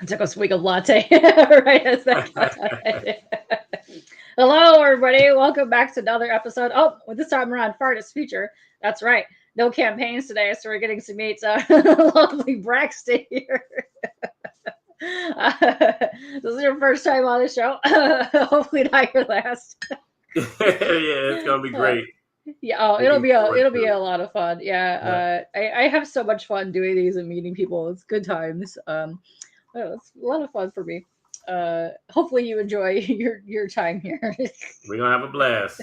took a swig of latte right as that got done. Hello, everybody. Welcome back to another episode. Oh, well, this time we're on Fartist feature. That's right. No campaigns today, so we're getting to meet lovely Braxton here. This is your first time on the show. Hopefully not your last. Yeah, it's gonna be Uh, great. yeah, oh, it'll Looking be a forward it'll to be it. a lot of fun. Yeah, Yeah, I have so much fun doing these and meeting people. It's good times. It's a lot of fun for me. Hopefully you enjoy your time here. we're gonna have a blast.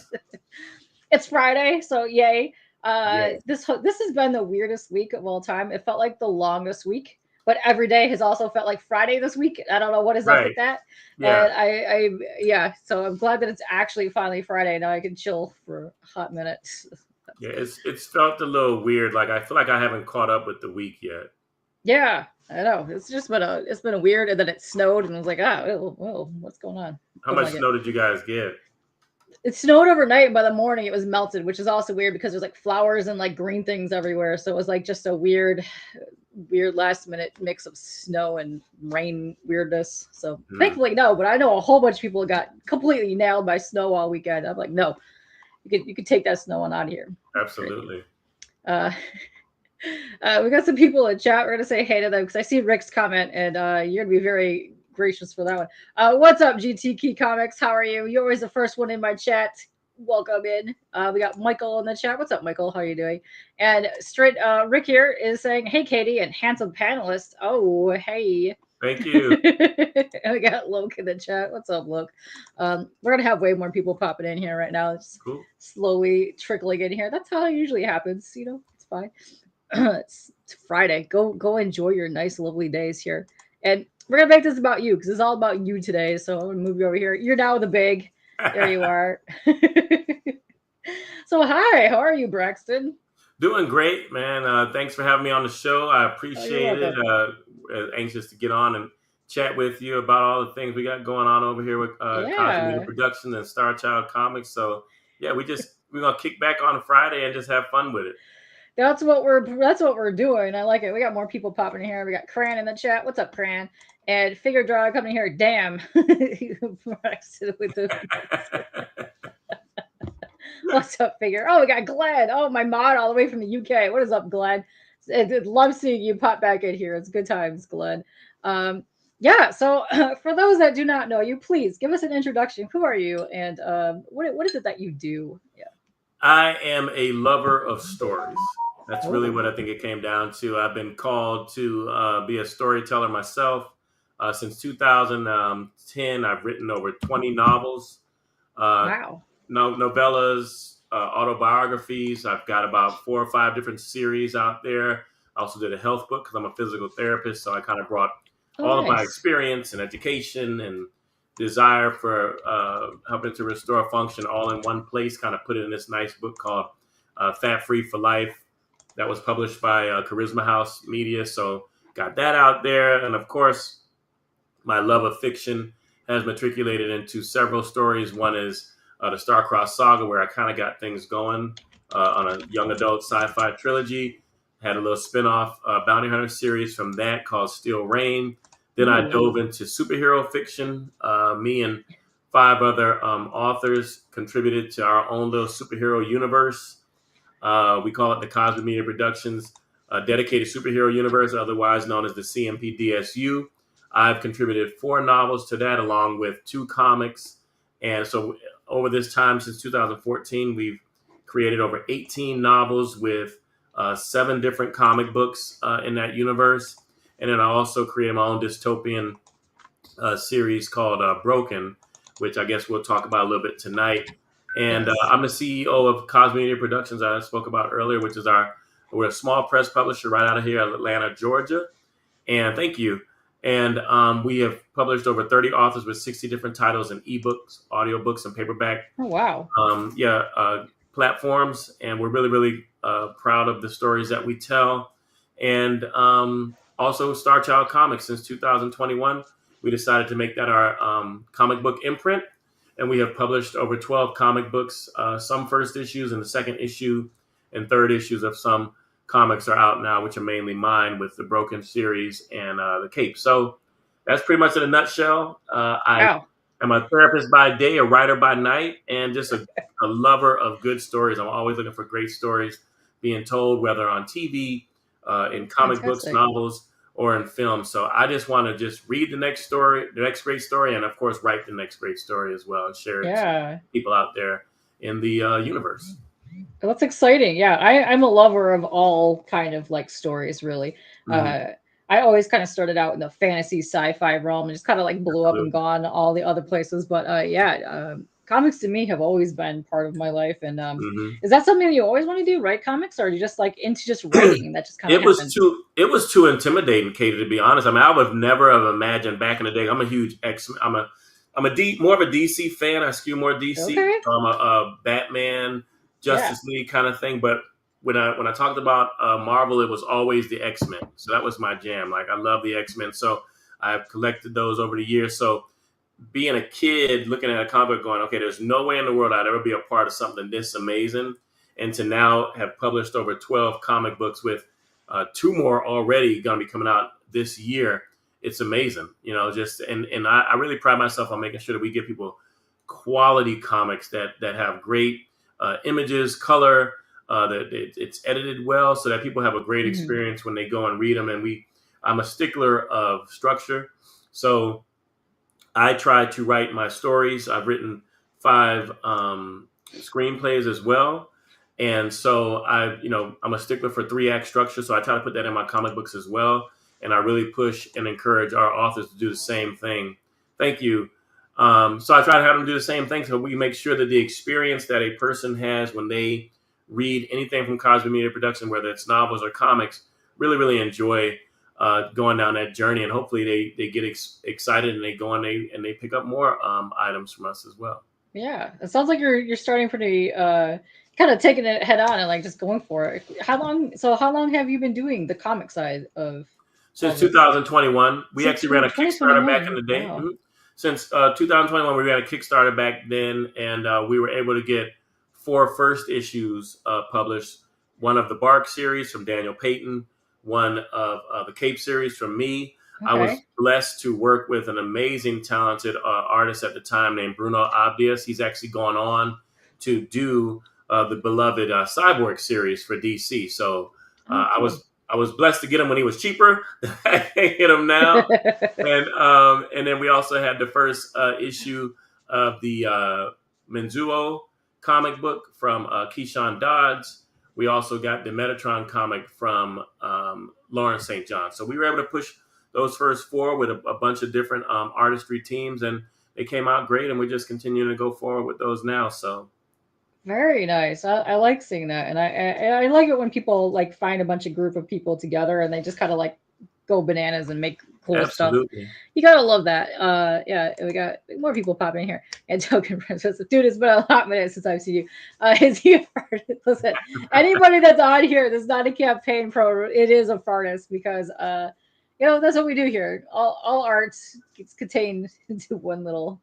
It's Friday, so yay. Yes. This has been the weirdest week of all time. It felt like the longest week, but every day has also felt like Friday this week. I don't know what is up Right. with that. Yeah. And yeah, so I'm glad that it's actually finally Friday. Now I can chill for a hot minute. Yeah. It's felt a little weird. Like I feel like I haven't caught up with the week yet. Yeah, I know. It's been a weird, and then it snowed, and I was like, what's going on? How Don't much like it. snow did you guys get? It snowed overnight, and by the morning it was melted, which is also weird because there's like flowers and like green things everywhere. So it was like just a weird last minute mix of snow and rain weirdness. So Hmm. thankfully no, but I know a whole bunch of people got completely nailed by snow all weekend. I'm like, no, you could take that snow on out of here. It's crazy. Absolutely. Uh, we got some people in chat. We're gonna say hey to them because I see Rick's comment, and you're gonna be very gracious for that one. What's up, GT Key Comics? How are you? You're always the first one in my chat. Welcome in. We got Michael in the chat. What's up, Michael? How are you doing? And straight Rick here is saying, "Hey, Katie, and handsome panelist." Oh, hey. Thank you. We got Luke in the chat. What's up, Luke? We're gonna have way more people popping in here right now. It's Cool. slowly trickling in here. That's how it usually happens. It's fine. It's Friday. Go enjoy your nice, lovely days here. And we're gonna make this about you because it's all about you today. So I'm gonna move you over here. You're now the big. There you are. So hi, how are you, Braxton? Doing great, man. Thanks for having me on the show. I Oh, you're appreciate it. welcome. Anxious to get on and chat with you about all the things we got going on over here with Cosby Media Yeah. Productions and Star Child Comics. So yeah, we're gonna kick back on Friday and just have fun with it. That's what we're doing. I like it. We got more people popping in here. We got Cran in the chat. What's up, Cran? And Figure Draw coming here. Damn. Braxton with the What's up, Figure? Oh, we got Glenn. Oh, my mod all the way from the UK. What is up, Glenn? Love seeing you pop back in here. It's good times, Glenn. Yeah, so for those that do not know you, please give us an introduction. Who are you, and what is it that you do? Yeah. I am a lover of stories. That's really Oh, what I think it came down to. I've been called to be a storyteller myself since 2010. I've written over 20 novels, uh, wow. novellas, autobiographies. I've got about 4 or 5 different series out there. I also did a health book because I'm a physical therapist, so I kind of brought Oh, all of my nice. experience and education and desire for helping to restore function all in one place. Kind of put it in this nice book called "Fat Free for Life" that was published by Charisma House Media. So got that out there, and of course, my love of fiction has matriculated into several stories. One is the Star-Crossed Saga, where I kind of got things going on a young adult sci-fi trilogy. Had a little spin-off bounty hunter series from that called Steel Rain. Then I dove Ooh. into superhero fiction. Me and 5 other authors contributed to our own little superhero universe. We call it the Cosby Media Productions Dedicated Superhero Universe, otherwise known as the CMPDSU. I've contributed 4 novels to that, along with 2 comics. And so, over this time since 2014, we've created over 18 novels with 7 different comic books in that universe. And then I also created my own dystopian series called Broken, which I guess we'll talk about a little bit tonight. And Yes. I'm the CEO of Cosby Media Productions, I spoke about earlier, which is we're a small press publisher right out of here in Atlanta, Georgia. And thank you. And we have published over 30 authors with 60 different titles in ebooks, audiobooks, and paperback Oh, wow. um, yeah, uh, platforms. And we're really, really proud of the stories that we tell. And also, Star Child Comics since 2021. We decided to make that our comic book imprint. And we have published over 12 comic books, some first issues, and the second issue and third issues of some comics are out now, which are mainly mine with the Broken series and the Cape. So, that's pretty much in a nutshell. I Wow. am a therapist by day, a writer by night, and just a lover of good stories. I'm always looking for great stories being told, whether on TV, in comic books, Fantastic. novels, or in film. So I just want to just read the next story, the next great story, and of course write the next great story as well and share it to Yeah. people out there in the universe. That's exciting. Yeah, I'm a lover of all kind of like stories, really. Hmm. Uh, I always kind of started out in the fantasy sci-fi realm and just kind of like blew up and Absolutely. gone all the other places. But yeah, comics to me have always been part of my life. And Hmm. is that something that you always want to do, write comics, or are you just like into just writing and that just kind of happened? It was too intimidating, Katie, to be honest. I mean, I would never have imagined back in the day. I'm a huge X. I'm a more of a DC fan. I skew more DC. Okay. So I'm a Batman, Yeah. Justice League kind of thing. But when I talked about Marvel, it was always the X-Men. So that was my jam. Like I love the X-Men. So I've collected those over the years. So being a kid looking at a comic book going, okay, there's no way in the world I'd ever be a part of something this amazing. And to now have published over 12 comic books with two more already going to be coming out this year. It's amazing, just, and I really pride myself on making sure that we give people quality comics that have great images, color, that it's edited well so that people have a great Mhm. experience when they go and read them. And I'm a stickler of structure. So I try to write my stories. I've written 5 screenplays as well, and so I'm a stickler for 3-act structure. So I try to put that in my comic books as well, and I really push and encourage our authors to do the same thing. Thank you. So I try to have them do the same thing, so we make sure that the experience that a person has when they read anything from Cosby Media Production, whether it's novels or comics, really really enjoy going down that journey, and hopefully they get excited and they go and they pick up more items from us as well. Yeah, it sounds like you're starting pretty kind of taking it head on and like just going for it. How long have you been doing the comic side of all Since this? 2021, we Since actually ran a Kickstarter back in 2021. the day. Wow. Mhm. Since 2021, we ran a Kickstarter back then, and we were able to get 4 first issues published. One of the Bark series from Daniel Payton, one of the Cape series from me. I was Okay. blessed to work with an amazing, talented artist at the time named Bruno Abdias. He's actually gone on to do the beloved Cyborg series for DC. So Oh, cool. I was blessed to get him when he was cheaper. I can't get him now. And then we also had the first issue of the Menzuo comic book from Keyshawn Dodds. We also got the Metatron comic from Lawrence St. John. So we were able to push those first 4 with a bunch of different artistry teams, and they came out great. And we're just continuing to go forward with those now. So Very nice. I like seeing that, and I like it when people like find a bunch of group of people together and they just kind of like go bananas and make cool stuff. absolutely, You gotta love that. Yeah, we got more people popping in here. And token princess, dude, it's been a hot minute since I've seen you. Is he a fartist? Listen, anybody that's on here that's not a campaign pro, it is a fartist because that's what we do here. All arts gets contained into one little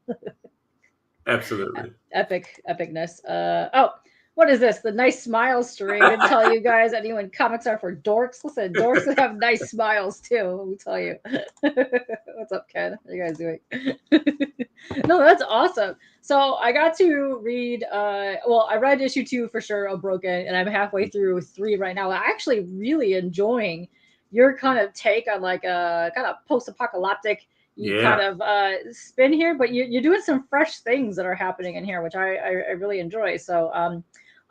absolutely. epicness. Oh, what is this? The nice smiles stream. Didn't tell you guys anyone comics are for dorks. Listen, dorks have nice smiles too. Let me tell you. What's up, Ken? How you guys doing? No, that's awesome. So I got to read. Well, I read issue 2 for sure of Broken, and I'm halfway through 3 right now. I'm actually really enjoying your kind of take on like a kind of post-apocalyptic you kind Yeah, of spin here, but you're doing some fresh things that are happening in here, which I really enjoy. So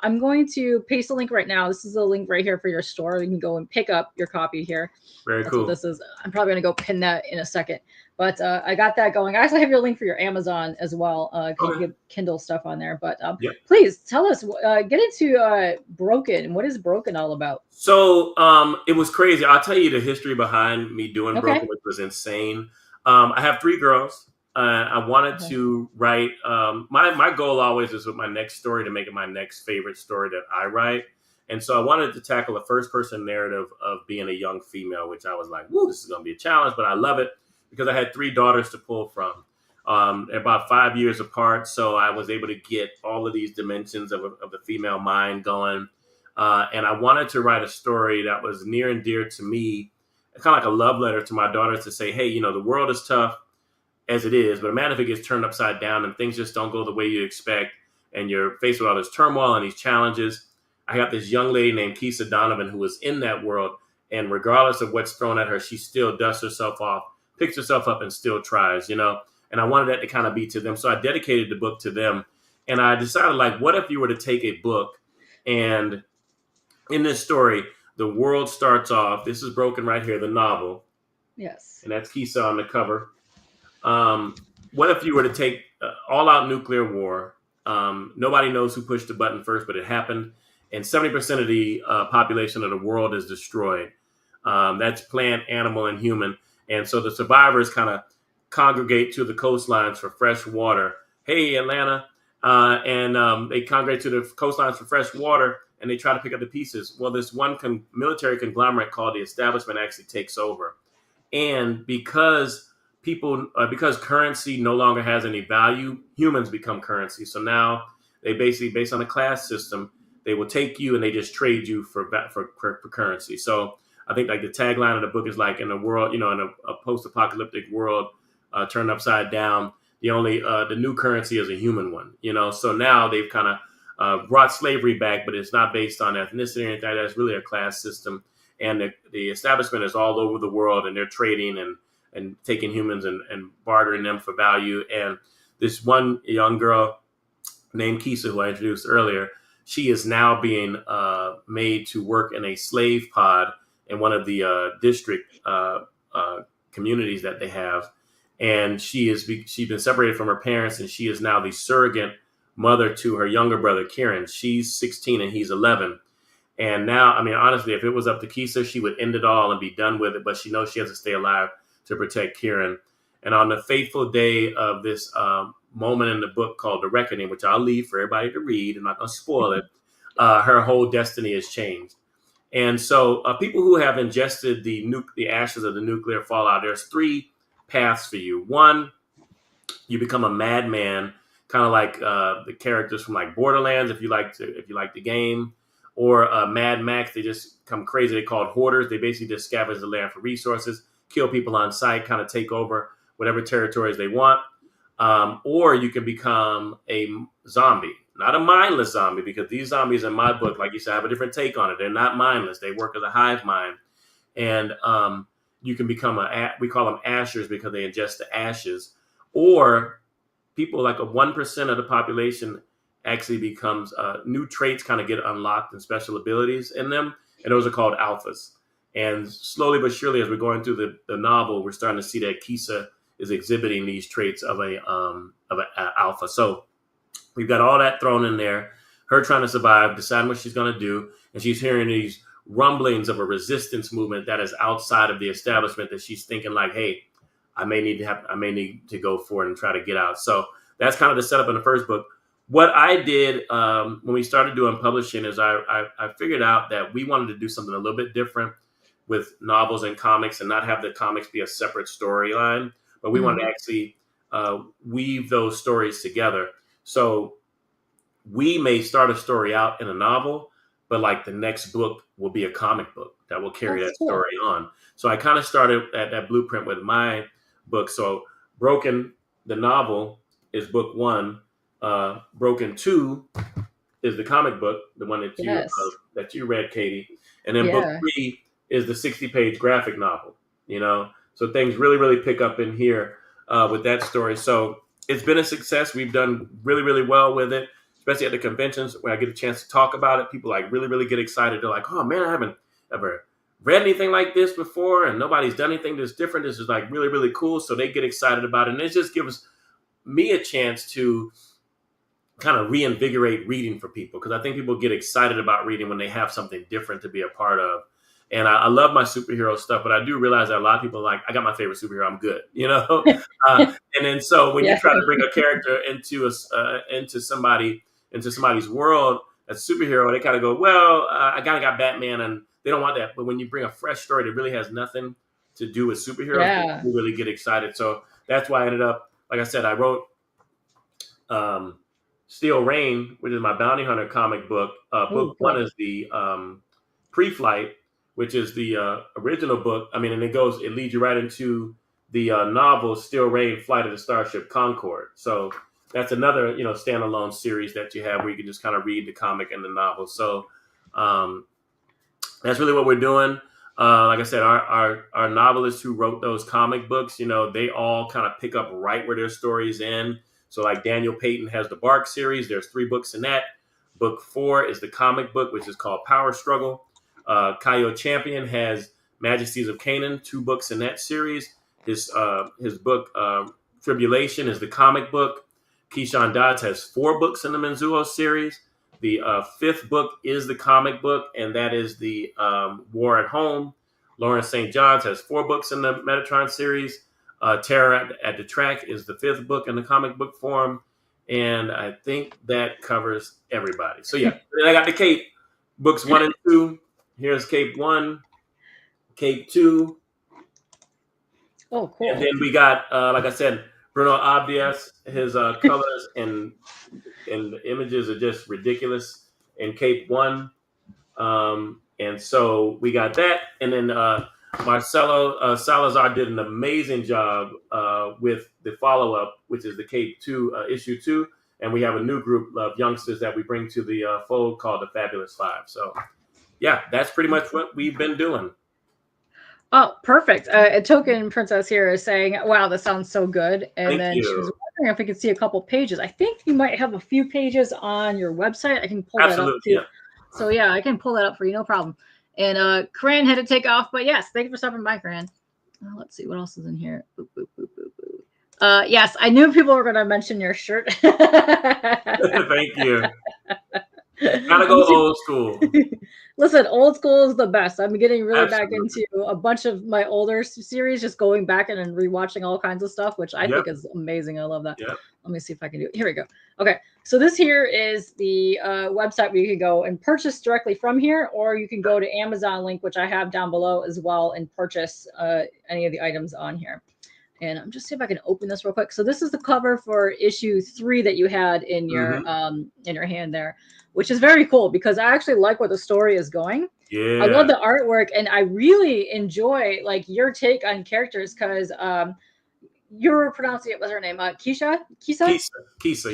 I'm going to paste a link right now. This is a link right here for your store. You can go and pick up your copy here. very That's what cool. this is. I'm probably going to go pin that in a second. But I got that going. I also have your link for your Amazon as well, because you Okay. can get Kindle stuff on there. But Yep. please tell us, get into Broken. What is Broken all about? So it was crazy. I'll tell you the history behind me doing Broken, Okay. which was insane. I have 3 girls. I wanted Okay. to write. My goal always is with my next story to make it my next favorite story that I write. And so I wanted to tackle a first person narrative of being a young female, which I was like, "Woo, this is going to be a challenge," but I love it because I had 3 daughters to pull from. About 5 years apart, so I was able to get all of these dimensions of the female mind going. And I wanted to write a story that was near and dear to me, kind of like a love letter to my daughters to say, hey, you know, the world is tough as it is, but imagine if it gets turned upside down and things just don't go the way you expect, and you're faced with all this turmoil and these challenges. I got this young lady named Keesa Donovan who was in that world, and regardless of what's thrown at her, she still dusts herself off, picks herself up, and still tries, you know. And I wanted that to kind of be to them, so I dedicated the book to them. And I decided, like, what if you were to take a book, and in this story, the world starts off. This is broken right here, the novel, Yes. and that's Keesa on the cover. What if you were to take all-out nuclear war? Nobody knows who pushed the button first, but it happened, and 70% of the population of the world is destroyed. That's plant, animal, and human. And so the survivors kind of congregate to the coastlines for fresh water. Hey, Atlanta. And they congregate to the coastlines for fresh water, and they try to pick up the pieces. Well, this one military conglomerate called the establishment actually takes over. And because currency no longer has any value, humans become currency. So now they basically, based on a class system, they will take you and they just trade you for currency. So I think like the tagline of the book is like, in a world, you know, in a post-apocalyptic world turned upside down, the new currency is a human one, you know. So now they've kind of brought slavery back, but it's not based on ethnicity or anything. That's really a class system, and the establishment is all over the world, and they're trading and taking humans and bartering them for value. And this one young girl named Keesa, who I introduced earlier, she is now being made to work in a slave pod in one of the district communities that they have. And she's been separated from her parents, and she is now the surrogate mother to her younger brother, Kieran. She's 16 and he's 11. And now, I mean, honestly, if it was up to Keesa, she would end it all and be done with it. But she knows she has to stay alive to protect Kieran. And on the fateful day of this moment in the book called The Reckoning, which I'll leave for everybody to read, I'm not going to spoil it, her whole destiny is changed. And so people who have ingested the ashes of the nuclear fallout, there's three paths for you. One, you become a madman, kind of like the characters from like Borderlands, if you like the game, or Mad Max. They just come crazy. They're called hoarders. They basically just scavenge the land for resources, kill people on sight, kind of take over whatever territories they want. Or you can become a zombie, not a mindless zombie, because these zombies in my book, like you said, have a different take on it. They're not mindless. They work as a hive mind. And you can become we call them ashers because they ingest the ashes. Or people, like 1% of the population actually becomes new traits kind of get unlocked and special abilities in them. And those are called alphas. And slowly but surely, as we're going through the novel, we're starting to see that Keesa is exhibiting these traits of an alpha. So we've got all that thrown in there. Her trying to survive, deciding what she's going to do, and she's hearing these rumblings of a resistance movement that is outside of the establishment. That she's thinking like, "Hey, I may need to go for it and try to get out." So that's kind of the setup in the first book. What I did when we started doing publishing is I figured out that we wanted to do something a little bit different with novels and comics, and not have the comics be a separate storyline, but we wanted to actually weave those stories together. So we may start a story out in a novel, but like the next book will be a comic book that will carry that story on. So I kind of started at that blueprint with my book. So Broken, the novel, is book one. Broken 2 is the comic book, the one that you read, Katie. And then book 3 is the 60-page graphic novel, you know? So things really, really pick up in here with that story. So it's been a success. We've done really, really well with it, especially at the conventions where I get a chance to talk about it. People like really, really get excited. They're like, oh man, I haven't ever read anything like this before, and nobody's done anything that's different. This is like really, really cool. So they get excited about it. And it just gives me a chance to kind of reinvigorate reading for people, because I think people get excited about reading when they have something different to be a part of. And I love my superhero stuff, but I do realize that a lot of people are like, I got my favorite superhero, I'm good, you know? And then so when you try to bring a character into somebody's world, a superhero, they kind of go, well, I kind of got Batman, and they don't want that. But when you bring a fresh story that really has nothing to do with superheroes, people really get excited. So that's why I ended up, like I said, I wrote Steel Rain, which is my bounty hunter comic book. Book one is the pre-flight, which is the original book. I mean, and it leads you right into the novel Still Rain: Flight of the Starship Concorde. So that's another standalone series that you have where you can just kind of read the comic and the novel. So um, that's really what we're doing. Like I said, our novelists who wrote those comic books, they all kind of pick up right where their stories end. So like Daniel Payton has the Bark series. There's 3 books in that. Book 4 is the comic book, which is called Power Struggle. Kaio Champion has Majesties of Canaan, 2 books in that series. His book Tribulation is the comic book. Keyshawn Dodds has 4 books in the Menzuo series. The 5th book is the comic book, and that is the War at Home. Lawrence St. John's has 4 books in the Metatron series. Terror at the Track is the 5th book in the comic book form. And I think that covers everybody. So, yeah. Then I got the Cape, books 1 and 2. Here's Cape 1, Cape 2. Oh, cool. And then we got, like I said, Bruno Abdias. His colors and the images are just ridiculous in Cape 1. And so we got that. And then Marcelo Salazar did an amazing job with the follow-up, which is the Cape 2, issue 2. And we have a new group of youngsters that we bring to the fold called the Fabulous Five. So, yeah, that's pretty much what we've been doing. Oh, perfect. A token princess here is saying, wow, this sounds so good. And Thank then you. she was wondering if we could see a couple pages. I think you might have a few pages on your website. I can pull that up too. Yeah. So yeah, I can pull that up for you, no problem. And Corinne had to take off, but yes, thank you for stopping by, Corinne. Let's see what else is in here. Boop, boop, boop, boop, boop. Yes, I knew people were going to mention your shirt. Thank you. Gotta go old school. Listen, old school is the best. I'm getting really back into a bunch of my older series, just going back and rewatching all kinds of stuff, which I think is amazing. I love that. Yep. Let me see if I can do it. Here we go. Okay, so this here is the website where you can go and purchase directly from here, or you can go to Amazon link, which I have down below as well, and purchase any of the items on here. And I'm just see if I can open this real quick. So this is the cover for issue 3 that you had in your hand there, which is very cool because I actually like where the story is going. Yeah, I love the artwork, and I really enjoy like your take on characters because you're pronouncing it. What's her name? Keesa.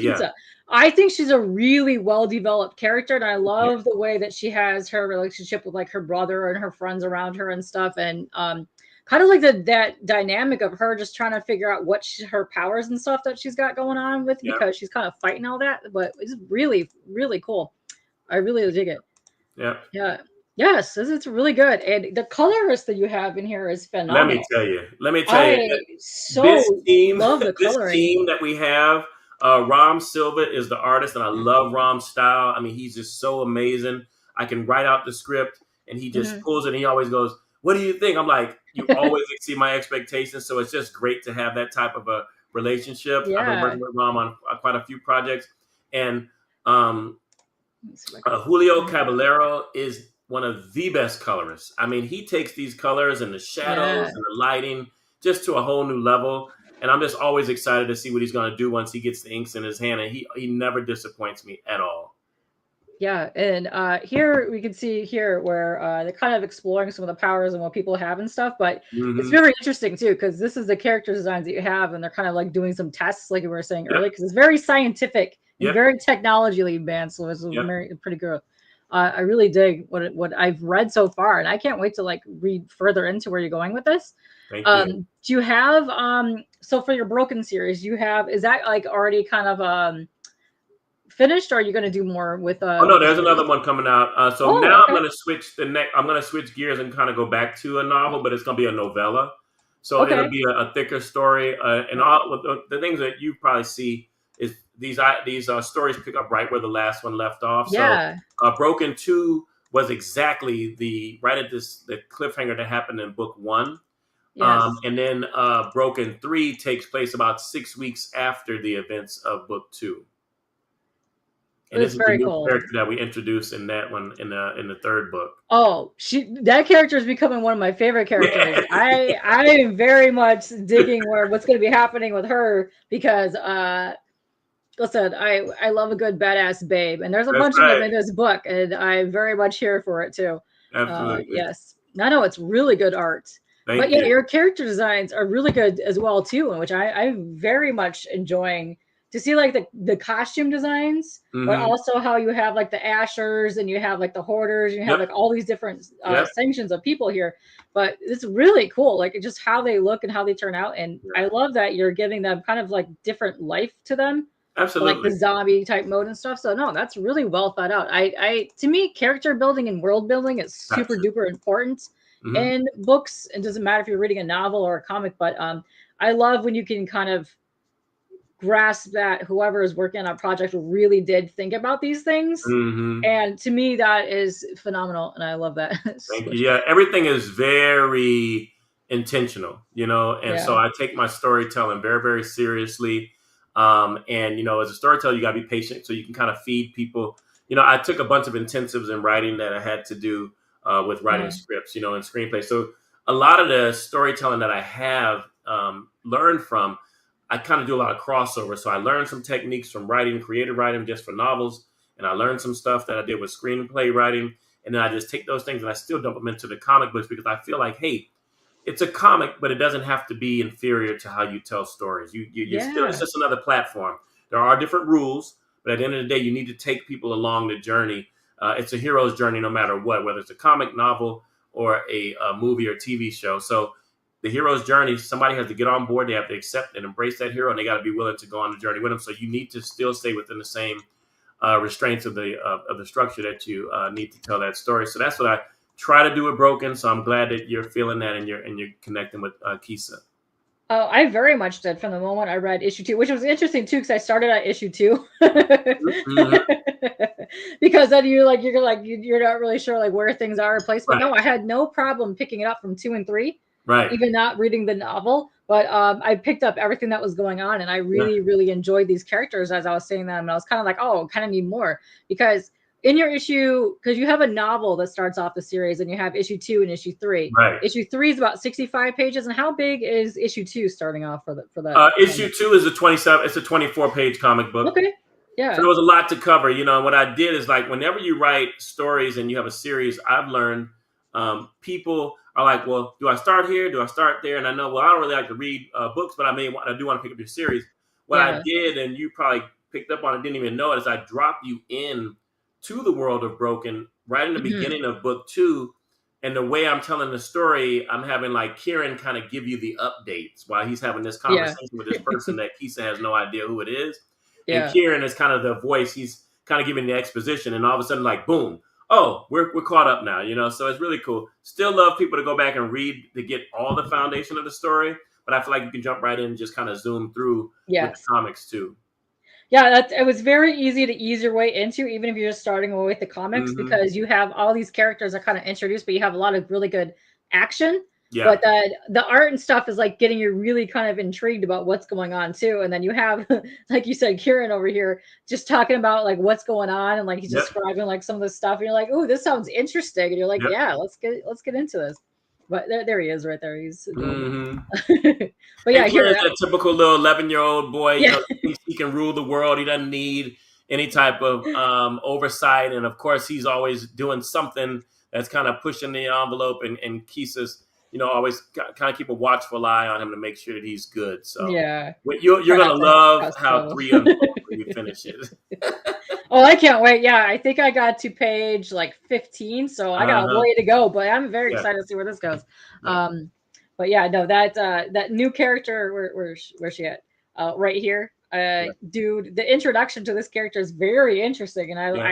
Yeah. I think she's a really well-developed character, and I love the way that she has her relationship with like her brother and her friends around her and stuff, and kind of like that dynamic of her just trying to figure out what her powers and stuff that she's got going on with because she's kind of fighting all that. But it's really, really cool. I really dig it. Yeah. Yes, it's really good. And the colorist that you have in here is phenomenal. Let me tell you. This team that we have, Ram Silva is the artist, and I love Ram's style. I mean, he's just so amazing. I can write out the script, and he just pulls it, and he always goes, "What do you think?" I'm like, you always exceed my expectations, so it's just great to have that type of a relationship. I've been working with Ram on quite a few projects, and Julio Caballero is one of the best colorists. I mean, he takes these colors and the shadows and the lighting just to a whole new level, and I'm just always excited to see what he's going to do once he gets the inks in his hand, and he never disappoints me at all. Yeah, and here we can see here where they're kind of exploring some of the powers and what people have and stuff, but it's very interesting too because this is the character designs that you have, and they're kind of like doing some tests, like we were saying earlier, because it's very scientific and very technologically advanced, so it's pretty good. I really dig what I've read so far, and I can't wait to like read further into where you're going with this. Thank you. Do you have so for your Broken series, is that like already kind of finished, or are you going to do more with oh no, there's another one coming out. Now I'm going to switch I'm going to switch gears and kind of go back to a novel, but it's going to be a novella. So it'll be a thicker story, and all the things that you probably see is these stories pick up right where the last one left off. Yeah. So Broken 2 was exactly the cliffhanger that happened in book 1. Yes. And then Broken 3 takes place about 6 weeks after the events of book 2. And this is very cool character that we introduced in that one in the 3rd book. Oh, that character is becoming one of my favorite characters. I am very much digging what's going to be happening with her because listen, I love a good badass babe, and there's a bunch of them in this book, and I'm very much here for it too. Absolutely. Yes. No, it's really good art. But Thank yeah, you. your character designs are really good as well too, in which I'm very much enjoying to see like the costume designs, but Hmm. also how you have like the Ashers and you have like the Hoarders and you have Yep. like all these different Yep. sections of people here. But it's really cool, like just how they look and how they turn out. And I Yeah. love that you're giving them kind of like different life to them, like the Absolutely. zombie type mode and stuff. So no, that's really well thought out. I to me, character building and world building is super Absolutely. duper important Hmm. in books. It doesn't matter if you're reading a novel or a comic, but I love when you can kind of grasp that whoever is working on a project really did think about these things. Hmm. And to me, that is phenomenal, and I love that. Thank you. Squish. Yeah, everything is very intentional, and so Yeah, I take my storytelling very, very seriously. And as a storyteller, you got to be patient so you can kind of feed people. I took a bunch of intensives in writing that I had to do with writing uh, scripts, and screenplays. So a lot of the storytelling that I have learned from, I kind of do a lot of crossover. So I learned some techniques from writing, creative writing, just for novels, and I learned some stuff that I did with screenplay writing, and then I just take those things and I still dump them into the comic books because I feel like, hey, it's a comic, but it doesn't have to be inferior to how you tell stories. You still, it's yeah, just another platform. There are different rules, but at the end of the day, you need to take people along the journey. It's a hero's journey, no matter what, whether it's a comic, novel, or a movie or TV show. So the hero's journey, somebody has to get on board. They have to accept and embrace that hero, and they got to be willing to go on the journey with them. So you need to still stay within the same restraints of the structure that you need to tell that story. So that's what I try to do with Broken. So I'm glad that you're feeling that and you're connecting with Keesa. oh, I very much did from the moment I read issue two, which was interesting too, because I started at issue two. Mm-hmm. Because then you're not really sure like where things are in place. But Right, no, I had no problem picking it up from two and three, right, even not reading the novel. But I picked up everything that was going on, and I yeah, really, really enjoyed these characters as I was seeing them. And I was kind of like, oh, kind of need more because in your issue, because you have a novel that starts off the series, and you have issue two and issue three. right. Issue three is about 65 pages, and how big is issue two starting off for that? Issue two is a 27. It's a 24-page comic book. Okay, So yeah, there was a lot to cover, and what I did is like whenever you write stories and you have a series, I've learned people are like, well, do I start here? Do I start there? And I know, well, I don't really like to read books, but I do want to pick up your series. What I yeah, did, and you probably picked up on it, didn't even know it, is I drop you in to the world of Broken right in the hmm, beginning of book two. And the way I'm telling the story, I'm having like Kieran kind of give you the updates while he's having this yeah, conversation with this person that Keesa has no idea who it is, and yeah. Kieran is kind of the voice. He's kind of giving the exposition, and all of a sudden, like boom, oh, we're caught up now. So it's really cool. Still love people to go back and read to get all the foundation of the story, but I feel like you can jump right in and just kind of zoom through with the Yes. comics too. Yeah, it was very easy to ease your way into, even if you're just starting with the comics, Hmm. because you have all these characters that kind of introduced, but you have a lot of really good action. Yeah, But the art and stuff is like getting you really kind of intrigued about what's going on too. And then you have, like you said, Kieran over here just talking about like what's going on, and like he's yep, describing like some of the stuff, and you're like, oh, this sounds interesting, and you're like, yep. yeah, let's get into this. But there he is right there. He's adorable. Hmm. But And yeah, Kieran's here, that typical little 11-year-old boy. yeah, He can rule the world. He doesn't need any type of oversight. And of course, he's always doing something that's kind of pushing the envelope. And Keesa's, always kind of keep a watchful eye on him to make sure that he's good. So yeah. you're Try going not to to love cross how trouble. three unfolds when you finish it. Oh, I can't wait. Yeah, I think I got to page like 15, so I got a Uh-huh. way to go, but I'm very Yeah. excited to see where this goes. Yeah. Um, but yeah, no, that new character, where's she at? Right here. Yeah. Dude, the introduction to this character is very interesting, and Yeah.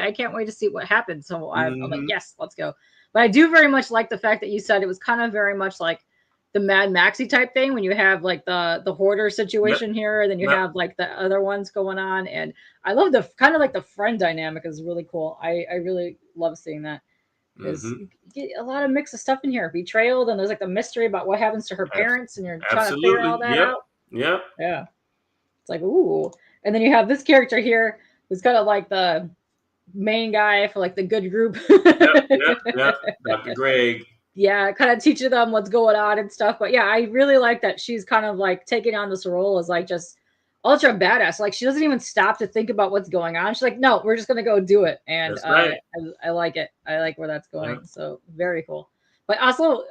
I can't wait to see what happens. So I'm like, Hmm. yes, let's go. But I do very much like the fact that you said it was kind of very much like the Mad Maxy type thing when you have like the hoarder Yep. situation here, and then you Yep. have like the other ones going on, and I love the kind of like the friend dynamic is really cool. I really love seeing that because Hmm. you get a lot of mix of stuff in here. Betrayal, then there's like the mystery about what happens to her parents, and you're trying to figure all Absolutely. that Yep. out. Yep. Yeah, it's like ooh, and then you have this character here who's kind of like the main guy for like the good group. Yep. Yep. Yep. Dr. Greg. Yeah, kind of teaching them what's going on and stuff. But yeah, I really like that she's kind of like taking on this role as like just ultra badass. Like she doesn't even stop to think about what's going on. She's like, no, we're just gonna go do it, and That's right. I like it. I like where that's Yeah. going. So very cool. But also,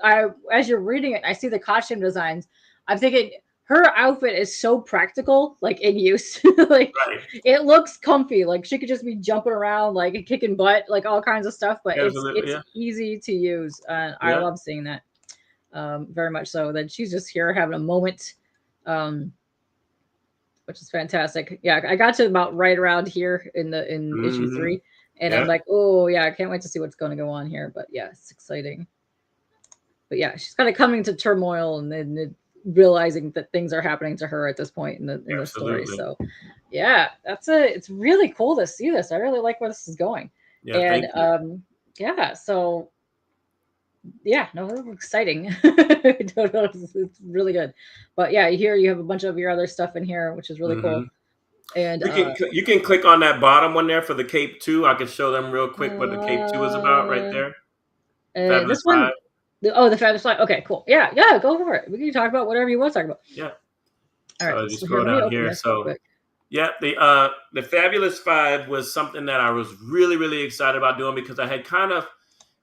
as you're reading it, I see the costume designs. I'm thinking her outfit is so practical, like in use. Like Right. it looks comfy. Like she could just be jumping around, like kicking butt, like all kinds of stuff. But Absolutely. it's Yeah. easy to use, and I Yeah. love seeing that very much. So that she's just here having a moment. Um, which is fantastic. Yeah, I got to about right around here in issue Hmm. 3, and I'm Yeah. like, oh yeah, I can't wait to see what's going to go on here. But yeah, it's exciting. But yeah, she's kind of coming to turmoil and then realizing that things are happening to her at this point in the story. Absolutely. So yeah, it's really cool to see this. I really like where this is going, Yeah. and Thank you. yeah, so yeah, no, it's exciting. It's really good. But yeah, here you have a bunch of your other stuff in here, which is really Hmm. cool. And You can click on that bottom one there for the Cape 2. I can show them real quick what the Cape 2 is about right uh, there. Fabulous this Five. one, oh, the Fabulous Fly. Okay, cool. Yeah, yeah, go for it. We can talk about whatever you want to talk about. Yeah. All right, So just so here, scroll let me down open here. this real So quick. yeah, the Fabulous Five was something that I was really excited about doing because I had kind of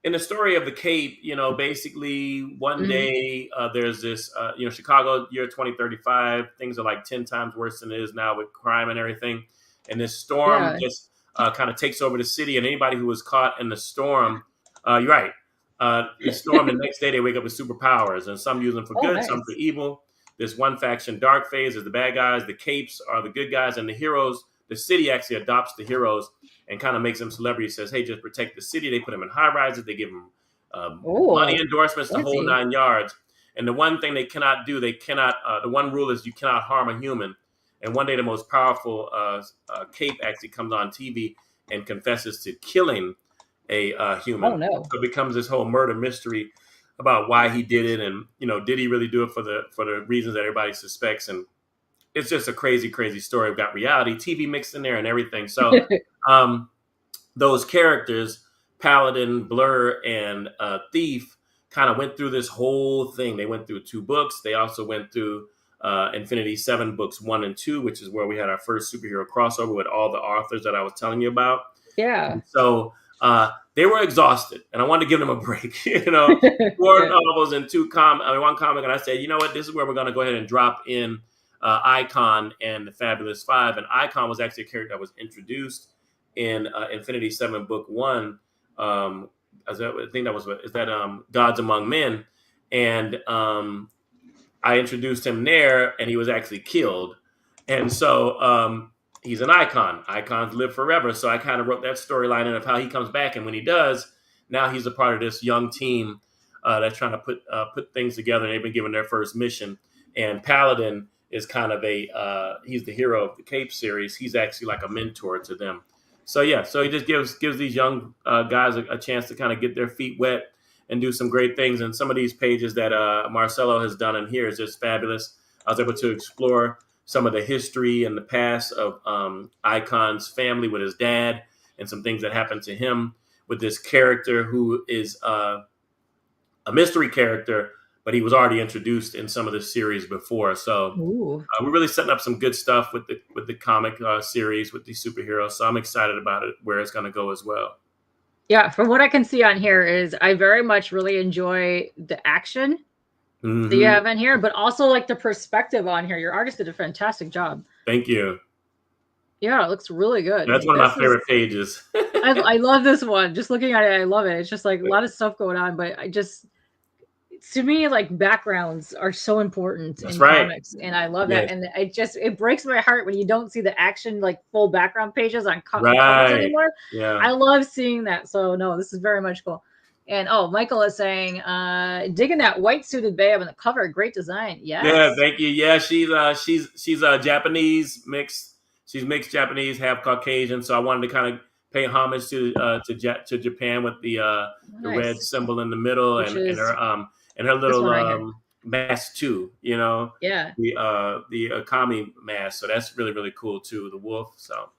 in the story of the Cape, basically one Hmm. day there's this, Chicago year 2035, things are like 10 times worse than it is now with crime and everything. And this storm Yeah. just kind of takes over the city. And anybody who was caught in the storm, you're right, the storm, the next day they wake up with superpowers and some use them for Oh, good, some for nice. evil. This one faction, Dark Phase, is the bad guys. The Capes are the good guys. And the heroes, the city actually adopts the heroes and kind of makes them celebrities. Says, "Hey, just protect the city." They put them in high rises. They give them money Oh, endorsements, the whole fancy. 9 yards. And the one thing they cannot do, they cannot. The one rule is you cannot harm a human. And one day, the most powerful Cape actually comes on TV and confesses to killing a Oh human. no. So it becomes this whole murder mystery about why he did it, and did he really do it for the reasons that everybody suspects? And it's just a crazy story. We've got reality TV mixed in there and everything. So um, those characters, Paladin, Blur, and Thief, kind of went through this whole thing. They went through 2 books. They also went through Infinity 7 books 1 and 2, which is where we had our first superhero crossover with all the authors that I was telling you about. Yeah. And so they were exhausted, and I wanted to give them a break. 4 Yeah. novels and 1 comic, and I said, you know what, this is where we're going to go ahead and drop in Icon and the Fabulous Five. And Icon was actually a character that was introduced in Infinity 7 book 1. I think that was is that Gods Among Men, and I introduced him there, and he was actually killed. And so he's an icon. Icons live forever. So I kind of wrote that storyline in of how he comes back, and when he does, now he's a part of this young team that's trying to put things together. And they've been given their first mission. And Paladin is kind of he's the hero of the Cape series. He's actually like a mentor to them. So yeah, so he just gives these young guys a chance to kind of get their feet wet and do some great things. And some of these pages that Marcelo has done in here is just fabulous. I was able to explore some of the history and the past of Icon's family with his dad and some things that happened to him with this character who is a mystery character, but he was already introduced in some of the series before. So Ooh. we're really setting up some good stuff with the comic series with these superheroes. So I'm excited about it, where it's going to go as well. Yeah, from what I can see on here is I very much really enjoy the action that you Hmm. have in here, but also like the perspective on here. Your artist did a fantastic job. Thank you. Yeah, it looks really good. That's one of my This is favorite pages. I love this one. Just looking at it, I love it. It's just like a lot of stuff going on, but I just to me like backgrounds are so important That's in right. comics, and I love that. Yes. And it breaks my heart when you don't see the action like full background pages on covers Right. anymore. Yeah. I love seeing that. So no, this is very much cool. And oh, Michael is saying, digging that white suited babe on the cover, great design. Yeah. Yes. Thank you. Yeah. She's Japanese mixed. She's mixed Japanese, half Caucasian. So I wanted to kind of pay homage to Japan with the red Nice. symbol in the middle, Which is and her this little one right here. mask too. Yeah. The Akami mask. So that's really cool too. The wolf. So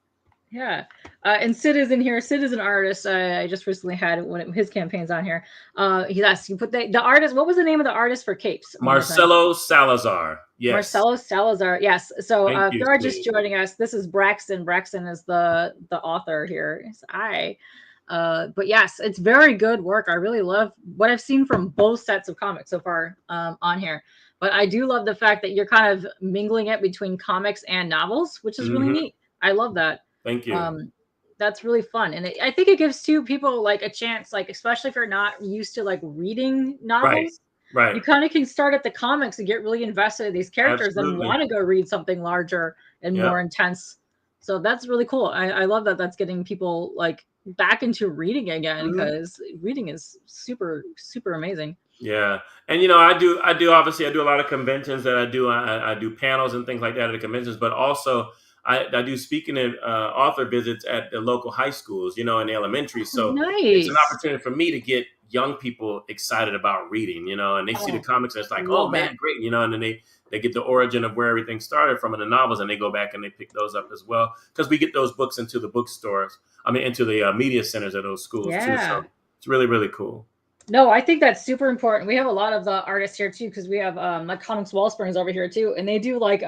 Yeah. And Sid is in here. Sid is an artist. I just recently had one of his campaigns on here. He's asked you put the artist. What was the name of the artist for Capes? One more time. Marcelo Salazar. Yes. Marcelo Salazar. Yes. So Thank if you, you are just Steve. joining us, this is Braxton. Braxton is the author here. It's I. But yes, it's very good work. I really love what I've seen from both sets of comics so far on here. But I do love the fact that you're kind of mingling it between comics and novels, which is really Hmm. neat. I love that. Thank you. Um, that's really fun, and I think it gives two people like a chance, like especially if you're not used to like reading Right. novels, Right. you kind of can start at the comics and get really invested in these characters and Absolutely. want to go read something larger and Yep. more intense. So that's really cool. I love that that's getting people like back into reading again Hmm. because reading is super, super amazing. Yeah, and I do. Obviously, I do a lot of conventions that I do panels and things like that at the conventions, but also I do speaking and author visits at the local high schools, in the elementary. Oh, So it's an nice. opportunity for me to get young people excited about reading, and they see the Oh, comics and it's like, oh love man, that. great, and then they get the origin of where everything started from in the novels, and they go back and they pick those up as well because we get those books into the bookstores. I mean, into the media centers of those schools too. So Yeah. it's really really cool. No, I think that's super important. We have a lot of the artists here too because we have like Comics Wellsprings over here too, and they do like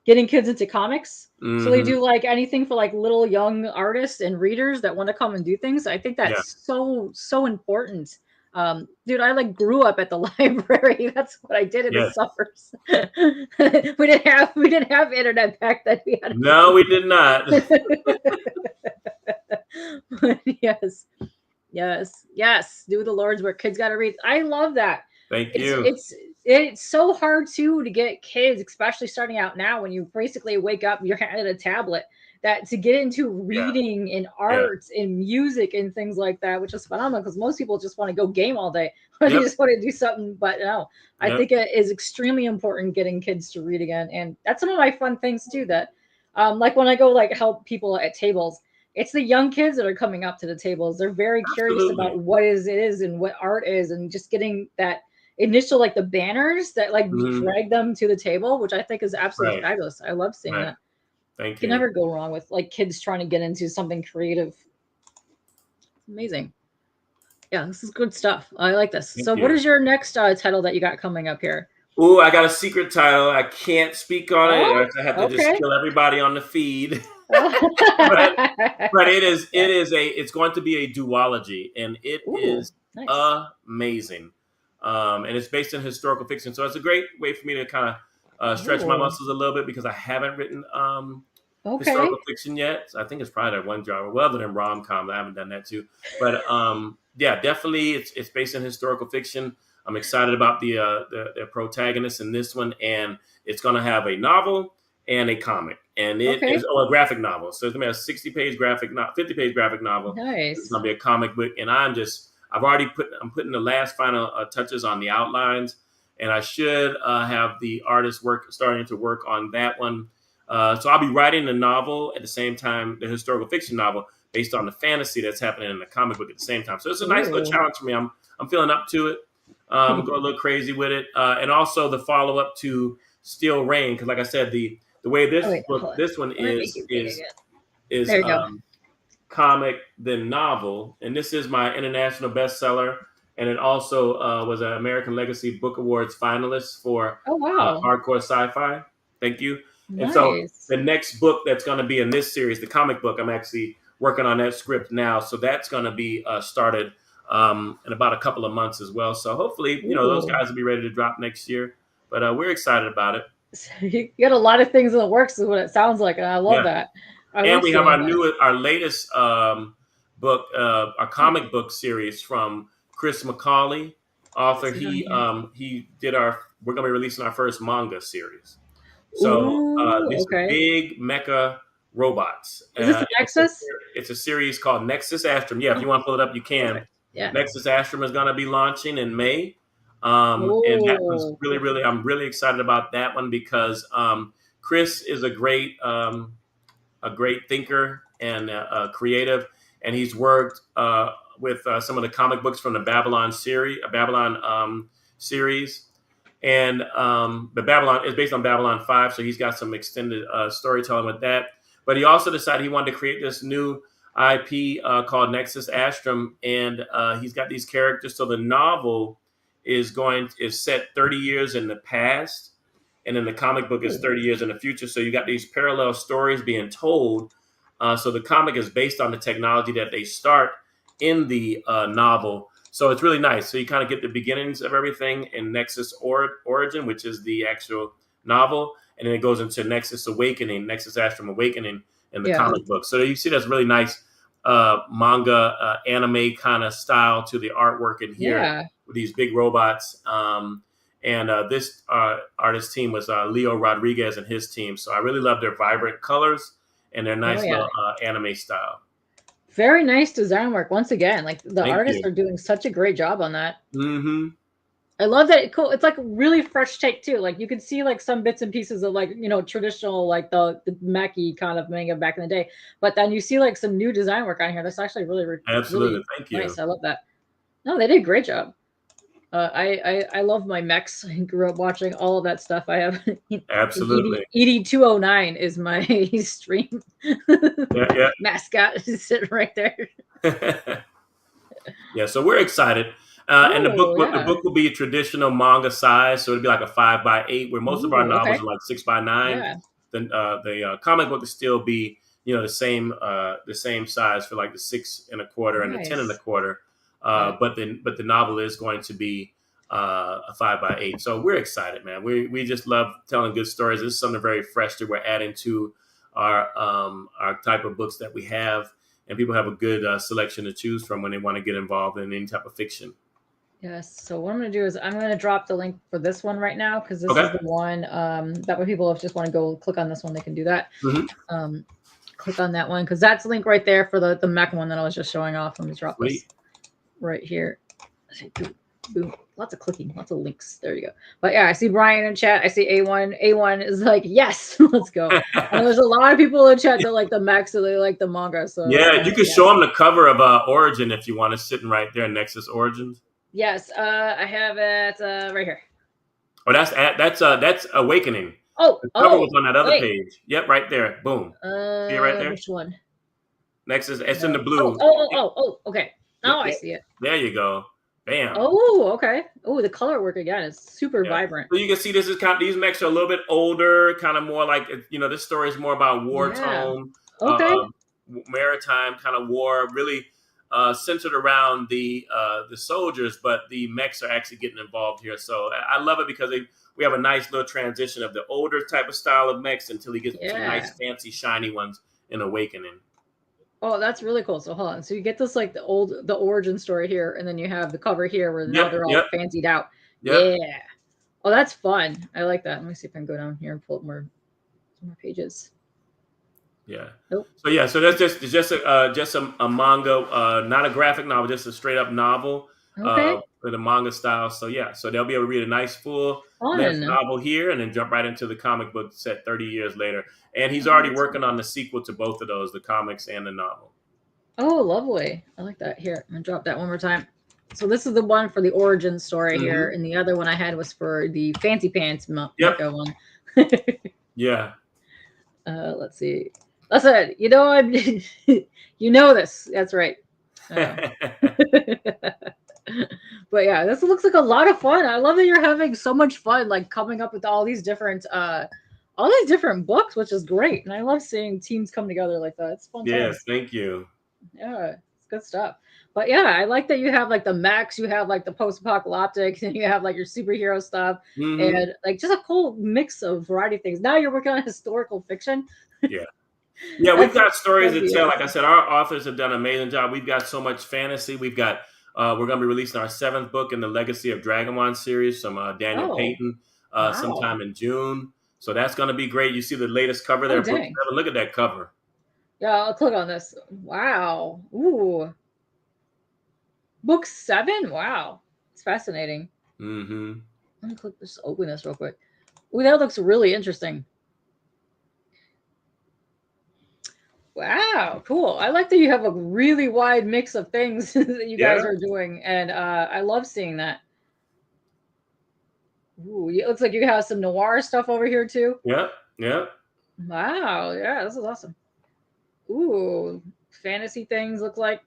getting kids into comics. So they Hmm. do like anything for like little young artists and readers that want to come and do things. I think Yeah. that's so important. Dude, I like grew up at the library. That's what I did in the Yes. summers. We didn't have internet back then. We had to No, we did not. but yes, yes, yes. Do the Lord's work. Kids got to read. I love that. Thank It's you. it's it's so hard too to get kids, especially starting out now when you basically wake up, you're handed a tablet. That to get into Yeah. reading and Yeah. art and music and things like that, which is phenomenal because most people just want to go game all day or they Yep. just want to do something. But no, I Yep. think it is extremely important getting kids to read again, and that's some of my fun things too. That, like when I go like help people at tables, it's the young kids that are coming up to the tables. They're very curious Absolutely. about what is it is and what art is, and just getting that initial like the banners that like Hmm. drag them to the table, which I think is absolutely Right. fabulous. I love seeing Right. that. Thank You can you. never go wrong with like kids trying to get into something creative. Amazing. Yeah, this is good stuff. I like this. Thank So, what you. is your next title that you got coming up here? Ooh, I got a secret title. I can't speak on it. Oh, I have to just okay. kill everybody on the feed. but Yeah. but it's going to be a duology, and it Ooh, is nice. amazing. And it's based in historical fiction, so it's a great way for me to kind of stretch my Ooh, muscles a little bit because I haven't written historical okay. fiction yet. So I think it's probably that one genre. Well, other than rom com, I haven't done that too. But yeah, definitely, it's based in historical fiction. I'm excited about the protagonist in this one, and it's going to have a novel and a comic, and it is Okay. a graphic novel. So it's going to be a 60-page graphic, not 50-page graphic novel. It's Nice. going to be a comic book, and I'm putting the last final touches on the outlines, and I should have the artist starting to work on that one. So I'll be writing the novel at the same time, the historical fiction novel based on the fantasy that's happening in the comic book at the same time. So it's a nice little Ooh. challenge for me. I'm feeling up to it. Going a little crazy with it, and also the follow up to Steel Rain, because like I said, the way Oh this wait, hold book, on. this one Let me is read it is again. is There you go. comic then novel, and this is my international bestseller, and it also was an American Legacy Book Awards finalist for Oh wow. hardcore sci-fi. Thank you. And so Nice. the next book that's going to be in this series, the comic book, I'm actually working on that script now, so that's going to be started in about a couple of months as well. So hopefully, those Ooh. guys will be ready to drop next year. But we're excited about it. You got a lot of things in the works, is what it sounds like, and I love Yeah. that. I And love we have seeing that. our latest book, our comic book series from Chris McCauley, author. See it on here. He did our. We're going to be releasing our first manga series. So Ooh, these are okay. big mecha robots. Is this the Nexus? It's a series called Nexus Astrum. Yeah, if Oh, you want to pull it up, you can. perfect. Yeah. Nexus Astrum is going to be launching in May. And that one's Oh, really, really, I'm really excited about that one because Chris is a great thinker and creative, and he's worked with some of the comic books from the Babylon series, and the Babylon is based on Babylon 5, so he's got some extended storytelling with that. But he also decided he wanted to create this new IP called Nexus Astrum, and he's got these characters. So the novel is set 30 years in the past, and then the comic book is ooh, 30 years in the future. So you got these parallel stories being told. So the comic is based on the technology that they start. in the novel. So it's really nice. So you kind of get the beginnings of everything in Nexus Origin, which is the actual novel, and then it goes into Nexus Awakening, Nexus Astrum Awakening in the Yeah. comic book. So you see that's really nice manga anime kind of style to the artwork in here Yeah. with these big robots. And this artist team was Leo Rodriguez and his team. So I really love their vibrant colors and their Oh nice yeah. little anime style. Very nice design work. Once again, like the Thank artists you. are doing such a great job on that. Mm-hmm. I love that. Cool. It's like a really fresh take too. Like you can see like some bits and pieces of like traditional like the Mackie kind of manga back in the day, but then you see like some new design work on here. That's actually really Absolutely. Thank you. nice. I love that. No, they did a great job. I love my mechs. I grew up watching all of that stuff. I have Absolutely. ED 209 is my stream Yeah, mascot is sitting right there. yeah. Yeah, so we're excited. And Oh the yeah. book will be a traditional manga size, so it'll be like a 5x8, where most of our Ooh, novels okay. are like 6x9. Yeah. The comic book will still be the same size for like the 6 1/4 and the 10 Nice. 1/4. Yeah. But the novel is going to be a 5x8. So we're excited, man. We just love telling good stories. This is something very fresh that we're adding to our type of books that we have, and people have a good selection to choose from when they want to get involved in any type of fiction. Yes. So what I'm going to do is I'm going to drop the link for this one right now because this Okay. is the one that way people just want to go click on this one, they can do that. Mm-hmm. Click on that one because that's the link right there for the mech one that I was just showing off. Let me drop Sweet. this right here. Boom, boom. Lots of clicking, lots of links. There you go. But yeah, I see Brian in chat. I see A1. A1 is like, yes, let's go. And there's a lot of people in chat that like the mechs, so they like the manga. So Yeah, you can show them the cover of Origin if you want. It's sitting right there, Nexus Origins. yes, I have it right here. Oh, that's Awakening. Oh, The cover was on that other wait. page. Yep, right there. Boom. See it right there? Which one? Nexus. It's in the blue. Okay. Yep, Now I yep. see it. There you go. Bam. Oh, okay. Oh, the color work again is super Yeah. vibrant. So you can see this is kind of, these mechs are a little bit older, kind of more like, this story is more about war tone, Okay. maritime kind of war, really centered around the soldiers, but the mechs are actually getting involved here. So I love it because we have a nice little transition of the older type of style of mechs until he gets to the nice, fancy, shiny ones in Awakening. Oh, that's really cool. So hold on. So you get this like the origin story here, and then you have the cover here where now they're all fancied out. Yep. Yeah. Oh, that's fun. I like that. Let me see if I can go down here and pull up more pages. Yeah. Nope. So that's just a manga, not a graphic novel, just a straight up novel. Okay. With a manga style. So so they'll be able to read a nice full length novel here and then jump right into the comic book set 30 years later. And he's already working on the sequel to both of those, the comics and the novel. Oh, lovely. I like that. Here, I'm gonna drop that one more time. So this is the one for the origin story here, and the other one I had was for the fancy pants mecha one. Yeah. Let's see. Listen, you know this. That's right. But yeah, this looks like a lot of fun. I love that you're having so much fun, like coming up with all these different books, which is great. And I love seeing teams come together like that. It's fun. Yes, thank you. Yeah, it's good stuff. But yeah, I like that you have like the mechs, you have like the post-apocalyptic, and you have like your superhero stuff, and like just a cool mix of variety of things. Now you're working on historical fiction. Yeah. Yeah, we've got stories to tell. Like I said, our authors have done an amazing job. We've got so much fantasy. We've got we're going to be releasing our 7th book in the Legacy of Dragonwan series from Daniel Payton sometime in June. So that's going to be great. You see the latest cover there. Look at that cover. Yeah, I'll click on this. Wow. Ooh. Book 7? Wow. It's fascinating. Mm-hmm. Let me open this real quick. Ooh, that looks really interesting. Wow, cool. I like that you have a really wide mix of things that you guys are doing, and I love seeing that. Ooh, it looks like you have some noir stuff over here too. Yep. Wow, yeah, this is awesome. Ooh, fantasy things look like.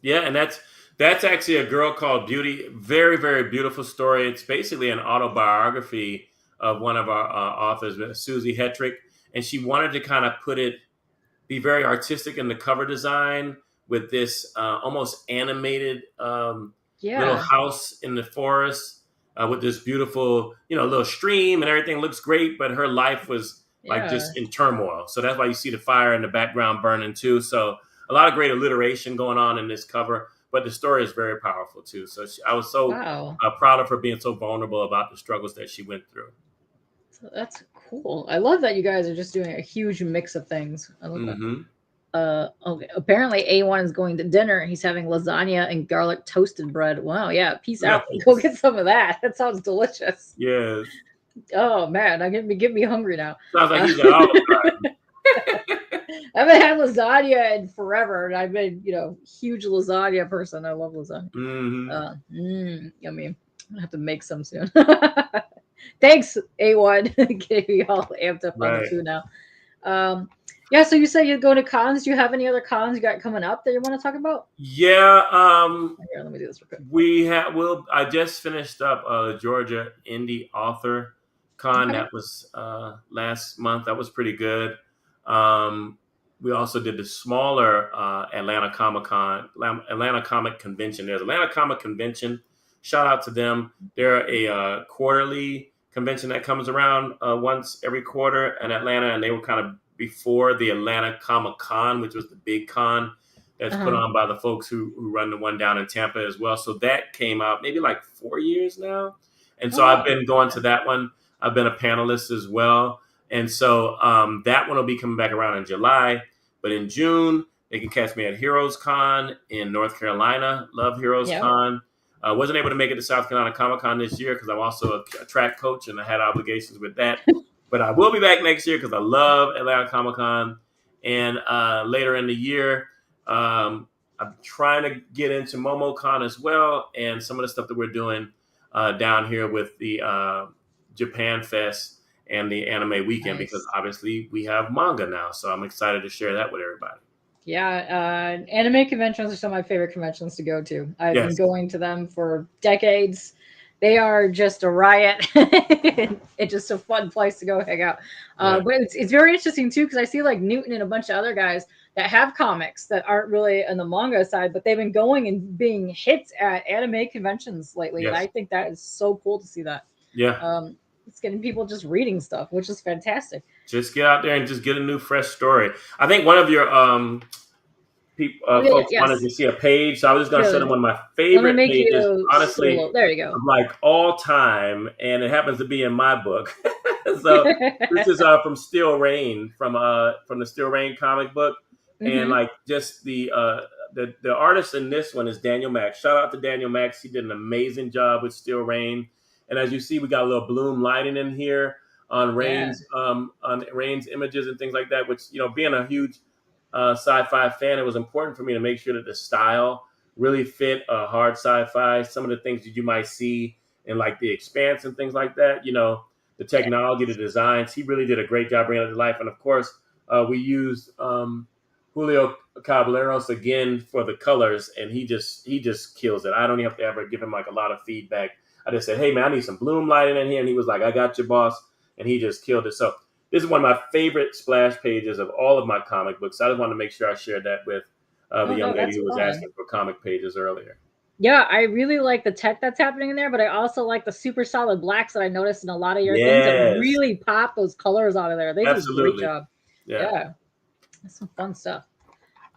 Yeah, and that's actually a girl called Beauty. Very, very beautiful story. It's basically an autobiography of one of our authors, Susie Hetrick, and she wanted to kind of be very artistic in the cover design, with this almost animated little Yeah. house in the forest with this beautiful, little stream, and everything looks great. But her life was like Yeah. just in turmoil. So that's why you see the fire in the background burning too. So a lot of great alliteration going on in this cover. But the story is very powerful too. So I was so Wow. proud of her being so vulnerable about the struggles that she went through. So that's cool. I love that you guys are just doing a huge mix of things. I love that. Hmm. Okay. Apparently, A1 is going to dinner. He's having lasagna and garlic toasted bread. Wow. Yeah. Peace out. Go Nice. get some of that. That sounds delicious. Yes. Oh man, I get me hungry now. Sounds like Uh, he's at all the I haven't had lasagna in forever, and I've been, huge lasagna person. I love lasagna. Hmm. Yummy. I have to make some soon. Thanks, A1. Getting me all amped up on the Right. food now. Um, yeah, so you say you're going to cons. Do you have any other cons you got coming up that you want to talk about? Yeah. Here, let me do this real quick. We have. Well, I just finished up Georgia Indie Author Con. Okay. That was last month. That was pretty good. Um, we also did the smaller Atlanta Comic Con, Atlanta Comic Convention. There's Atlanta Comic Convention. Shout out to them. They're a quarterly convention that comes around once every quarter in Atlanta, and they were kind of before the Atlanta Comic Con, which was the big con that's put Uh-huh. on by the folks who run the one down in Tampa as well. So that came out maybe like 4 years now. And Oh so I've wow. been going to that one. I've been a panelist as well. And so that one will be coming back around in July. But in June, they can catch me at Heroes Con in North Carolina. Love Heroes Yeah. Con. I wasn't able to make it to South Carolina Comic Con this year because I'm also a track coach and I had obligations with that. But I will be back next year because I love Atlanta Comic Con. And later in the year, I'm trying to get into MomoCon as well, and some of the stuff that we're doing down here with the Japan Fest and the Anime Weekend, because Nice. obviously we have manga now. So I'm excited to share that with everybody. Yeah, anime conventions are some of my favorite conventions to go to. I've been Yes. going to them for decades. They are just a riot. It's just a fun place to go hang out. Yeah. But it's very interesting too because I see like Newton and a bunch of other guys that have comics that aren't really on the manga side, but they've been going and being hits at anime conventions lately, and I Yes. think that is so cool to see that. Yeah. Um, it's getting people just reading stuff, which is fantastic. Just get out there and just get a new, fresh story. I think one of your Oh yeah, folks wanted yes. to see a page, so I was just going to show them Here, one of my let me favorite make pages, you honestly, solo. There you of go. like all time, and it happens to be in my book. So this is from Steel Rain, from the Steel Rain comic book, and Hmm. like just the artist in this one is Daniel Max. Shout out to Daniel Max. He did an amazing job with Steel Rain, and as you see, we got a little bloom lighting in here Yeah. on Rain's images and things like that. Which, being a huge sci-fi fan, it was important for me to make sure that the style really fit hard sci-fi. Some of the things that you might see in like The Expanse and things like that, the Yeah. technology, the designs. He really did a great job bringing it to life. And of course, we used Julio Caballeros again for the colors, and he just kills it. I don't even have to ever give him like a lot of feedback. I just said, "Hey man, I need some bloom lighting in here," and he was like, "I got you, boss," and he just killed it. So this is one of my favorite splash pages of all of my comic books. I just wanted to make sure I shared that with the Oh young no, lady that's who was fun. asking for comic pages earlier. Yeah, I really like the tech that's happening in there, but I also like the super solid blacks that I noticed in a lot of your things that Yes, really pop those colors out of there. They do a great absolutely. job. Yeah. Yeah, that's some fun stuff.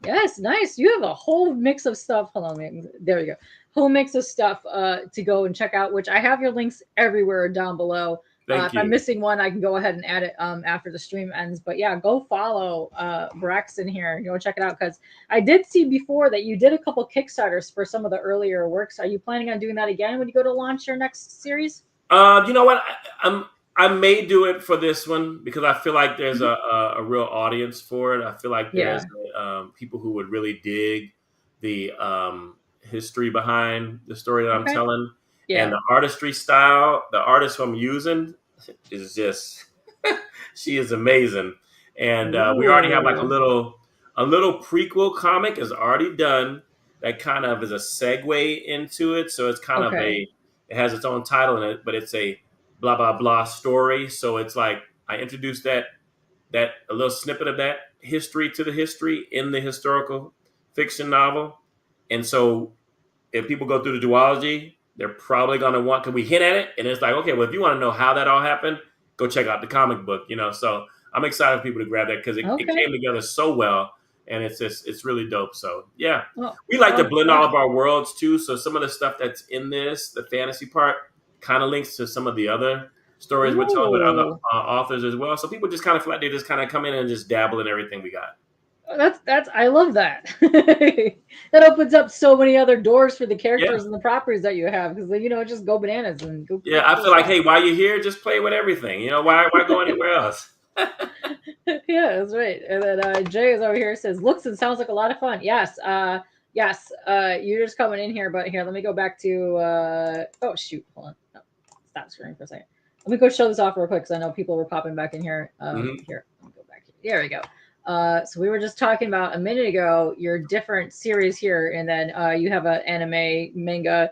Yes, nice. You have a whole mix of stuff. Hold on, there you go. Whole mix of stuff to go and check out, which I have your links everywhere down below. Thank If I'm you. missing one, I can go ahead and add it after the stream ends. But yeah, go follow Braxton here. Go check it out because I did see before that you did a couple Kickstarters for some of the earlier works. Are you planning on doing that again when you go to launch your next series? You know what? I may do it for this one because I feel like there's Mhm. a real audience for it. I feel like there's Yeah, people who would really dig the history behind the story that I'm okay. telling, and Yeah. the artistry style. The artist who I'm using is just she is amazing, and we already have like a Ooh. little prequel comic is already done that kind of is a segue into it. So it's kind of Okay. a it has its own title in it, but it's a blah blah blah story. So it's like I introduced that a little snippet of that history to the history in the historical fiction novel. And so if people go through the duology, they're probably going to want, because we hit at it, and it's like, okay, well, if you want to know how that all happened, go check out the comic book, So I'm excited for people to grab that because it came together so well, and it's really dope. So yeah, we like to blend all of our worlds too. So some of the stuff that's in this, the fantasy part, kind of links to some of the other stories we're telling with other authors as well. So people just kind of feel like they just kind of come in and just dabble in everything we got. That's I love that. That opens up so many other doors for the characters and the properties that you have, because just go bananas and go. Yeah, I feel like, hey, while you're here, just play with everything. Why go anywhere else? Yeah, that's right. And then Jay is over here, says looks and sounds like a lot of fun. Yes, yes. You're just coming in here, but here, let me go back to. Oh shoot, hold on. No, stop screen for a second. Let me go show this off real quick because I know people were popping back in here. Here, let me go back here. There we go. So we were just talking about a minute ago your different series here, and then you have an anime manga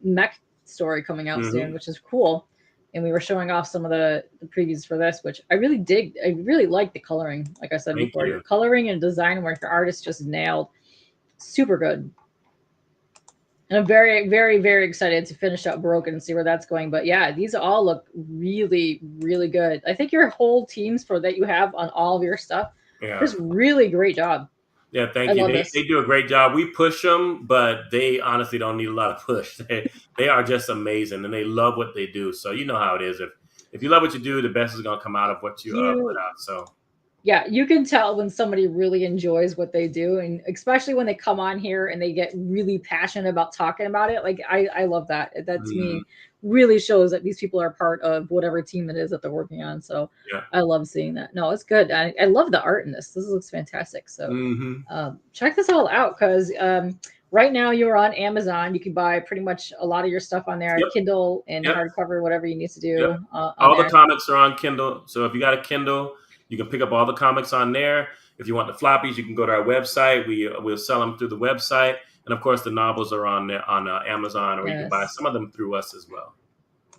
mech story coming out soon, which is cool. And we were showing off some of the previews for this, which I really dig. I really like the coloring. Like I said before, your coloring and design work, the artist just nailed. Super good. And I'm very, very, very excited to finish up Broken and see where that's going. But yeah, these all look really, really good. I think your whole teams that you have on all of your stuff, just really great job. Yeah, thank you. They do a great job. We push them, but they honestly don't need a lot of push. They are just amazing, and they love what they do. So you know how it is. If you love what you do, the best is going to come out of what you put out. So yeah, you can tell when somebody really enjoys what they do, and especially when they come on here and they get really passionate about talking about it. Like I love that. That to me really shows that these people are part of whatever team it is that they're working on. So I love seeing that. No, it's good. I love the art in this. This looks fantastic. So check this all out, because right now you're on Amazon. You can buy pretty much a lot of your stuff on there, Kindle and hardcover, whatever you need to do. All the comics are on Kindle. So if you got a Kindle, you can pick up all the comics on there. If you want the floppies, you can go to our website. We'll sell them through the website. And of course, the novels are on Amazon, or you can buy some of them through us as well.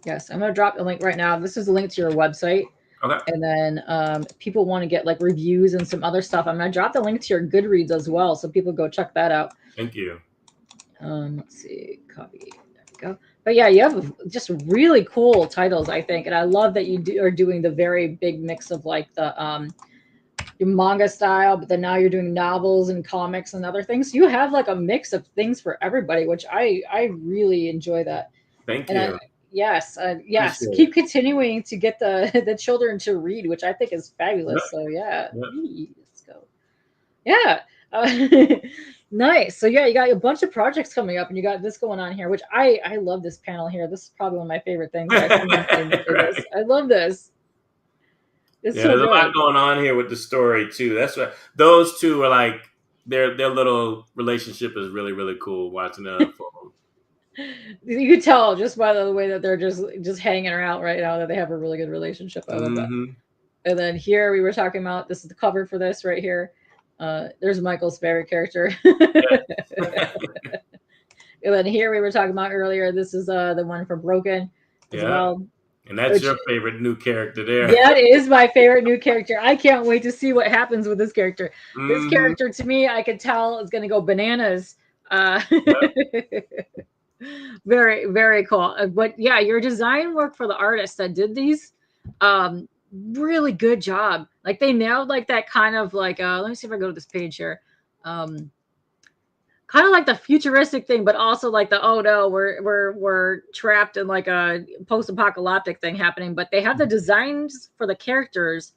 Yes, I'm going to drop the link right now. This is a link to your website. Okay. And then if people want to get like reviews and some other stuff, I'm going to drop the link to your Goodreads as well, so people go check that out. Thank you. Let's see, copy. There we go. But yeah, you have just really cool titles, I think, and I love that you are doing the very big mix of like the your manga style, but then now you're doing novels and comics and other things. You have like a mix of things for everybody, which I really enjoy that. Thank you. Yes. Keep continuing to get the children to read, which I think is fabulous. So yeah, let's go. Yeah. Nice. So yeah, you got a bunch of projects coming up, and you got this going on here, which I love this panel here. This is probably one of my favorite things. Right. I love this. It's so there's good. A lot going on here with the story too. That's what those two are like. Their little relationship is really, really cool. Watching it unfold. You can tell just by the way that they're just hanging out right now that they have a really good relationship. I love that. And then here we were talking about, this is the cover for this right here. There's Michael's favorite character. And then here we were talking about earlier, this is the one for Broken as well. And that's your favorite new character there. That is my favorite new character. I can't wait to see what happens with this character. This character, to me, I could tell is going to go bananas. Very, very cool. But yeah, your design work for the artist that did these, really good job. Like they nailed like that kind of like, let me see if I go to this page here. Kind of like the futuristic thing, but also like the, oh no, we're trapped in like a post-apocalyptic thing happening. But they have the designs for the characters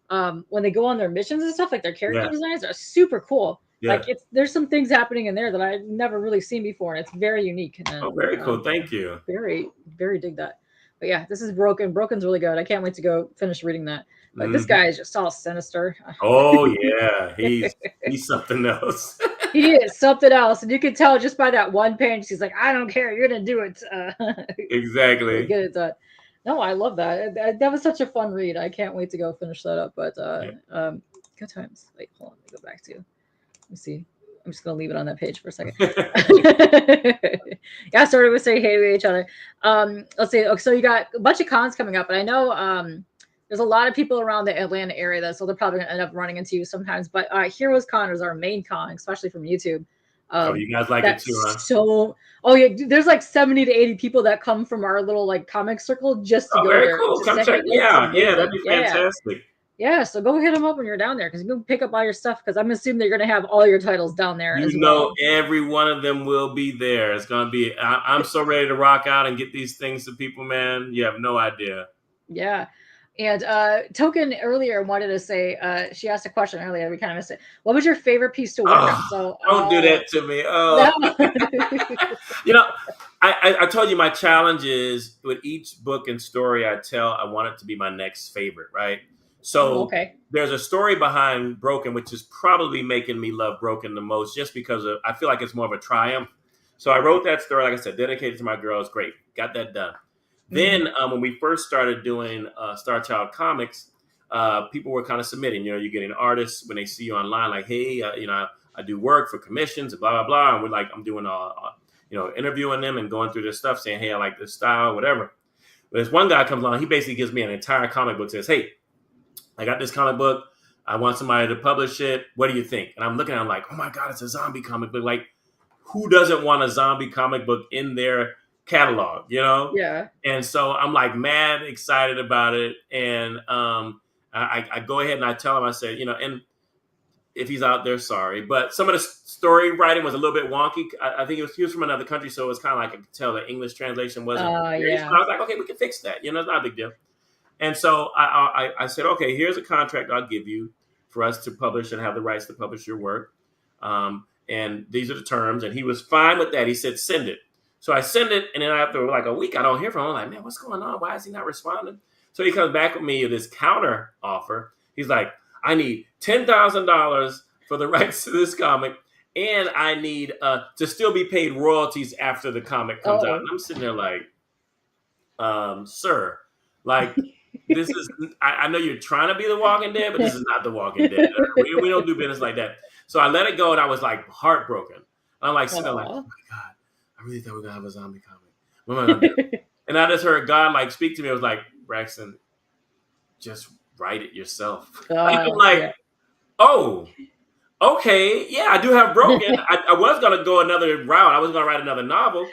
when they go on their missions and stuff, like their character designs are super cool. Like there's some things happening in there that I've never really seen before, and it's very unique. And, very cool. Thank you. Very, very dig that. But yeah, this is Broken. Broken's really good. I can't wait to go finish reading that. But this guy is just all sinister. Oh yeah, he's something else. He is something else, and you can tell just by that one page. He's like, "I don't care. You're gonna do it." Exactly. Get it done. No, I love that. That was such a fun read. I can't wait to go finish that up. But good times. Wait, hold on. Let me go back to. Let me see. I'm just gonna leave it on that page for a second. Yeah, started with saying hey to each other. Let's see. Okay, so you got a bunch of cons coming up, but I know There's a lot of people around the Atlanta area, though, so they're probably gonna end up running into you sometimes. But Heroes Con is our main con, especially from YouTube. Oh, you guys like it too, huh? That's so. Oh yeah, there's like 70 to 80 people that come from our little like comic circle just to Oh, go very there cool. to Come say, check hey, me it's out. Yeah, that'd amazing. be Yeah, fantastic. yeah. So go hit them up when you're down there because you can pick up all your stuff because I'm assuming they're gonna have all your titles down there as You know, well. every one of them will be there. It's gonna be. I'm so ready to rock out and get these things to people, man. You have no idea. Yeah. And Token earlier wanted to say, she asked a question earlier. We kind of missed it. What was your favorite piece to work Oh, on? So, don't do that to me. no. Oh, you know, I told you my challenge is with each book and story I tell, I want it to be my next favorite, right? Oh, So okay. there's a story behind Broken, which is probably making me love Broken the most, just because I feel like it's more of a triumph. So I wrote that story, like I said, dedicated to my girls. Great, got that done. Mm-hmm. Then when we first started doing Star Child Comics, people were kind of submitting. You know, you're getting artists when they see you online, like, hey, I do work for commissions, blah blah blah, and we're like, I'm doing interviewing them and going through this stuff, saying, hey, I like this style, whatever. But this one guy comes along, he basically gives me an entire comic book, says, hey, I got this comic book, I want somebody to publish it. What do you think? And I'm looking at him like, oh my god, it's a zombie comic book. Like, who doesn't want a zombie comic book in their catalog, you know? Yeah. And so I'm like mad excited about it. And I go ahead and I tell him, I said, and if he's out there, sorry. But some of the story writing was a little bit wonky. I think he was from another country, so it was kind of like I could tell the English translation wasn't very. So Yeah. I was like, okay, we can fix that. It's not a big deal. And so I said, okay, here's a contract I'll give you for us to publish and have the rights to publish your work. And these are the terms. And he was fine with that. He said, send it. So I send it, and then after like a week, I don't hear from him. I'm like, man, what's going on? Why is he not responding? So he comes back with me with this counter offer. He's like, I need $10,000 for the rights to this comic, and I need to still be paid royalties after the comic comes out. And I'm sitting there like, sir, like, this is, I know you're trying to be The Walking Dead, but this is not The Walking Dead. We don't do business like that. So I let it go, and I was like heartbroken. I'm like sitting there like, oh my God, I really thought we were going to have a zombie comic. What am I going to do? And I just heard God like speak to me. I was like, Braxton, just write it yourself. I'm like, Yeah. oh, okay. Yeah, I do have Broken. I was going to go another route. I was going to write another novel.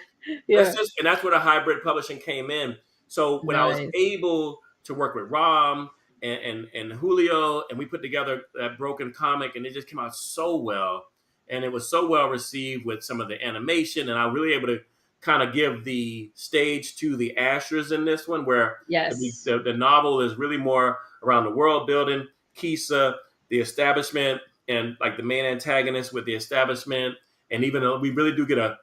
Yeah. And that's where the hybrid publishing came in. So when I was Nice. able to work with Rom and Julio, and we put together that Broken comic, and it just came out so well. And it was so well received with some of the animation. And I was really able to kind of give the stage to the Ashers in this one, where Yes. the novel is really more around the world building, Keesa, the establishment, and like the main antagonist with the establishment. And even though we really do get a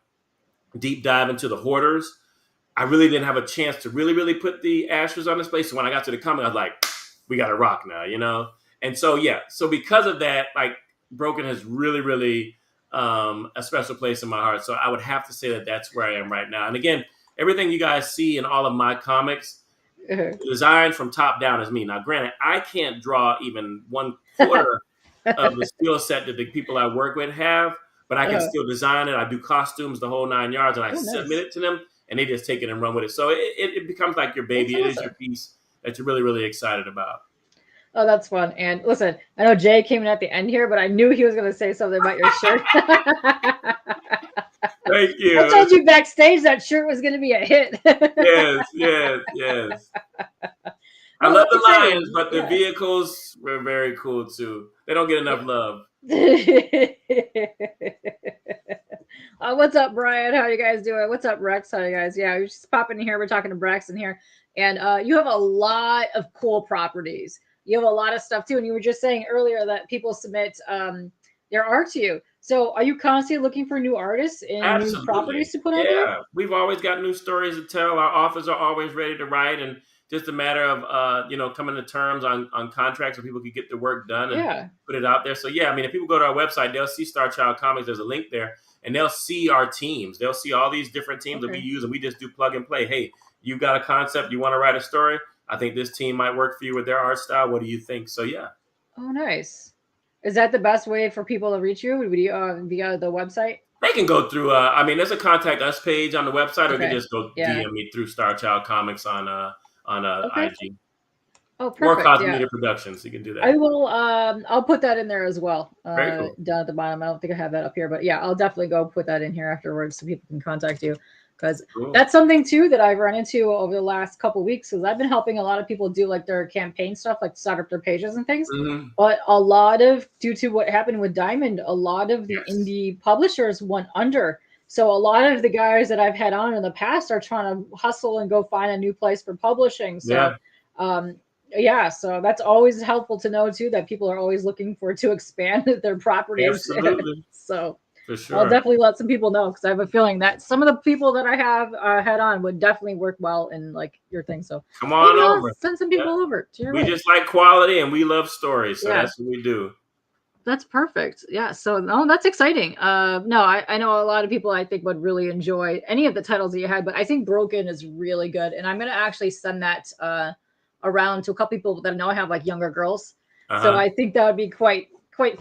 deep dive into the hoarders, I really didn't have a chance to really, really put the Ashers on display. So when I got to the comic, I was like, we got to rock now, And so, yeah. So because of that, like, Broken has really, really a special place in my heart. So I would have to say that that's where I am right now. And again, everything you guys see in all of my comics, designed from top down is me. Now, granted, I can't draw even 1/4 of the skill set that the people I work with have, but I can still design it. I do costumes, the whole 9 yards, and I submit it to them, and they just take it and run with it. So it becomes like your baby. It is your piece that you're really, really excited about. Oh, that's fun. And listen, I know Jay came in at the end here, but I knew he was going to say something about your shirt. Thank you. I told you backstage that shirt was going to be a hit. Yes. I love the Lions, but the vehicles were very cool too. They don't get enough love. What's up, Brian? How you guys doing? What's up, Rex? How you guys? Yeah, we're just popping in here. We're talking to Braxton here. And you have a lot of cool properties. You have a lot of stuff too. And you were just saying earlier that people submit their art to you. So are you constantly looking for new artists and new properties to put out there? Yeah, we've always got new stories to tell. Our authors are always ready to write, and just a matter of coming to terms on contracts so people can get the work done and put it out there. So yeah, I mean, if people go to our website, they'll see Star Child Comics. There's a link there, and they'll see our teams. They'll see all these different teams that we use, and we just do plug and play. Hey, you got a concept, you want to write a story? I think this team might work for you with their art style. What do you think? So yeah. Oh, nice. Is that the best way for people to reach you? Via the website? They can go through. There's a contact us page on the website, or they can just go DM me through Star Child Comics on IG. Oh, Or perfect. Cosby Yeah. Media Productions. You can do I that. will I'll put that in there as well. Very cool. Down at the bottom. I don't think I have that up here, but yeah, I'll definitely go put that in here afterwards so people can contact you. Because Cool. that's something too that I've run into over the last couple weeks because I've been helping a lot of people do like their campaign stuff, like start up their pages and things. Hmm. But a lot of due to what happened with Diamond, a lot of the Yes. indie publishers went under. So a lot of the guys that I've had on in the past are trying to hustle and go find a new place for publishing. Yeah. So um, yeah, so that's always helpful to know too that people are always looking for to expand their properties. Absolutely. So For I'll sure. definitely let some people know because I have a feeling that some of the people that I have had on would definitely work well in like your thing. So Come maybe on I'll over. send some Yeah. people over to your We way. just like quality and we love stories. So Yeah, that's what we do. that's perfect. Yeah, so no, that's exciting. No, I know a lot of people I think would really enjoy any of the titles that you had, but I think Broken is really good, and I'm gonna actually send that around to a couple people that I know I have like younger girls. So Uh-huh. I think that would be quite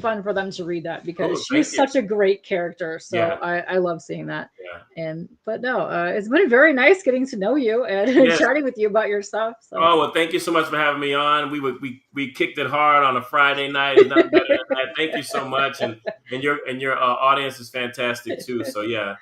fun for them to read that because Cool. she Thank is you. such a great character. So Yeah. I love seeing that. Yeah. And but no, it's been very nice getting to know you and Yes. chatting with you about your stuff. So Oh, well, thank you so much for having me on. We kicked it hard on a Friday night. There's nothing better than that. Thank you so much. And your audience is fantastic too. So yeah.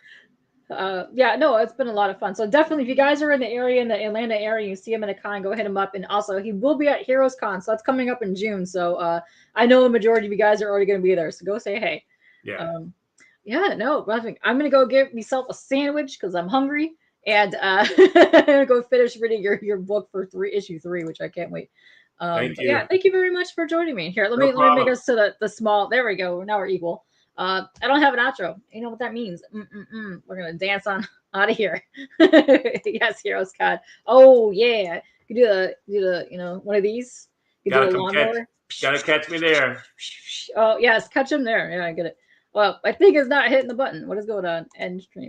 yeah, no, it's been a lot of fun. So definitely, if you guys are in the area, in the Atlanta area, you see him in a con, go hit him up. And also, he will be at Heroes Con, so that's coming up in June. So I know a majority of you guys are already going to be there. So go say hey. Yeah. Um, yeah, no, nothing. I'm gonna go get myself a sandwich because I'm hungry, and I'm gonna go finish reading your book for issue three, which I can't wait. Thank But you. yeah, thank you very much for joining me. Here, No let me make problem. us to the small. There we go. Now we're equal. I don't have an outro. You know what that means? Mm-mm-mm. We're gonna dance on out of here. Yes, Heroes God. Oh yeah, you do the one of these. You do Gotta the come catch. lawnmower. Gotta catch me there. Oh yes, catch him there. Yeah, I get it. Well, my thing is not hitting the button. What is going on? End stream.